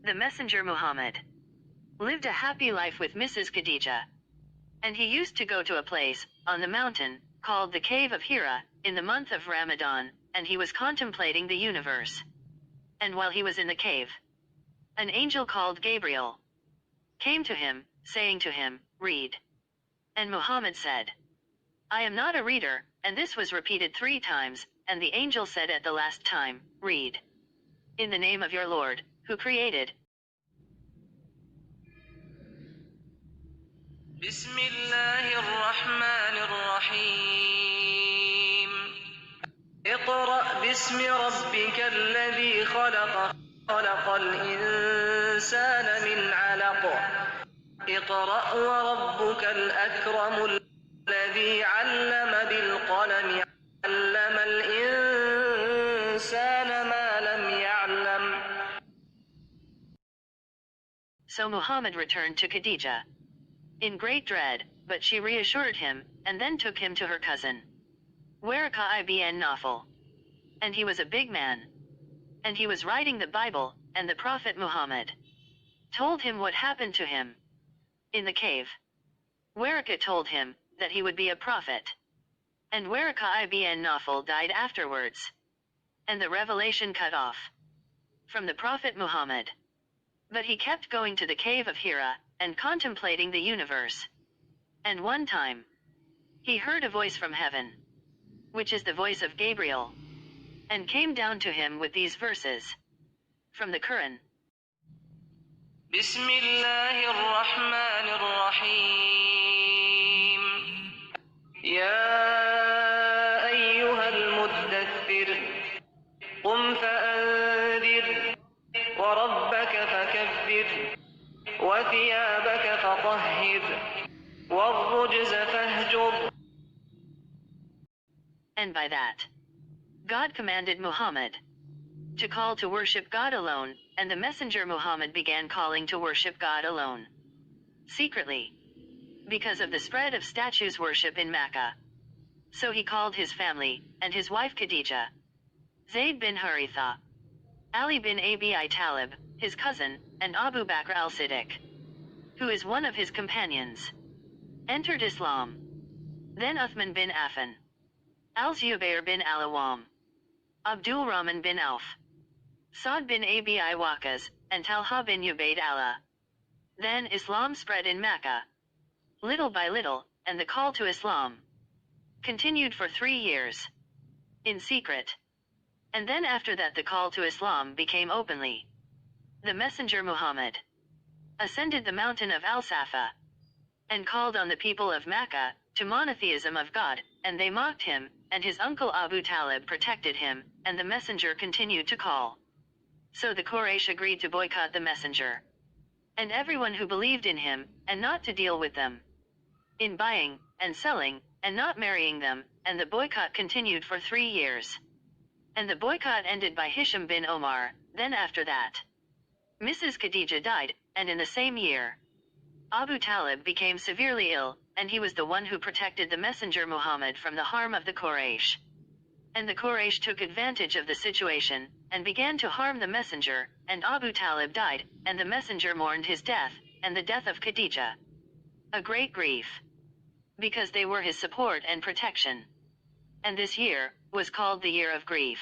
The Messenger Muhammad lived a happy life with Mrs. Khadija. And he used to go to a place, on the mountain, called the Cave of Hira, in the month of Ramadan, and he was contemplating the universe. And while he was in the cave, an angel called Gabriel came to him, saying to him, "Read." And Muhammad said, "I am not a reader," and this was repeated 3 times, and the angel said at the last time, "Read. In the name of your Lord, who created." بسم الله الرحمن الرحيم اقرأ باسم ربك الذي خلق خلق الإنسان من علق اقرأ وربك الأكرم الذي علم بالقلم علم الإنسان ما لم يعلم. So Muhammad returned to Khadija in great dread, but she reassured him, and then took him to her cousin, Waraqah ibn Nawfal. And he was a big man. And he was writing the Bible, and the Prophet Muhammad told him what happened to him in the cave. Waraqah told him that he would be a prophet. And Waraqah ibn Nawfal died afterwards. And the revelation cut off from the Prophet Muhammad. But he kept going to the cave of Hira, and contemplating the universe. And one time, he heard a voice from heaven, which is the voice of Gabriel, and came down to him with these verses from the Qur'an. بسم الله الرحمن الرحيم يا أيها المدثر قم فأنذر وربك فكبر وثيابك فطهر والرجز فاهجر. And by that, God commanded Muhammad to call to worship God alone, and the messenger Muhammad began calling to worship God alone secretly, because of the spread of statues worship in Makkah. So he called his family, and his wife Khadija, Zaid bin Haritha, Ali bin Abi Talib, his cousin, and Abu Bakr al-Siddiq, who is one of his companions, entered Islam. Then Uthman bin Affan, al-Zubayr bin al-Awwam, Abdul Rahman bin Auf, Sa'd bin Abi Waqqas, and Talha bin Ubayd Allah. Then Islam spread in Makkah, little by little, and the call to Islam continued for 3 years, in secret. And then after that the call to Islam became openly. The messenger Muhammad ascended the mountain of Al-Safa, and called on the people of Makkah to monotheism of God, and they mocked him, and his uncle Abu Talib protected him, and the messenger continued to call. So the Quraysh agreed to boycott the messenger, and everyone who believed in him, and not to deal with them in buying and selling, and not marrying them, and the boycott continued for 3 years. And the boycott ended by Hisham bin Omar. Then after that, Mrs. Khadija died, and in the same year, Abu Talib became severely ill, and he was the one who protected the messenger Muhammad from the harm of the Quraysh. And the Quraysh took advantage of the situation, and began to harm the messenger, and Abu Talib died, and the messenger mourned his death, and the death of Khadija, a great grief, because they were his support and protection. And this year was called the Year of Grief.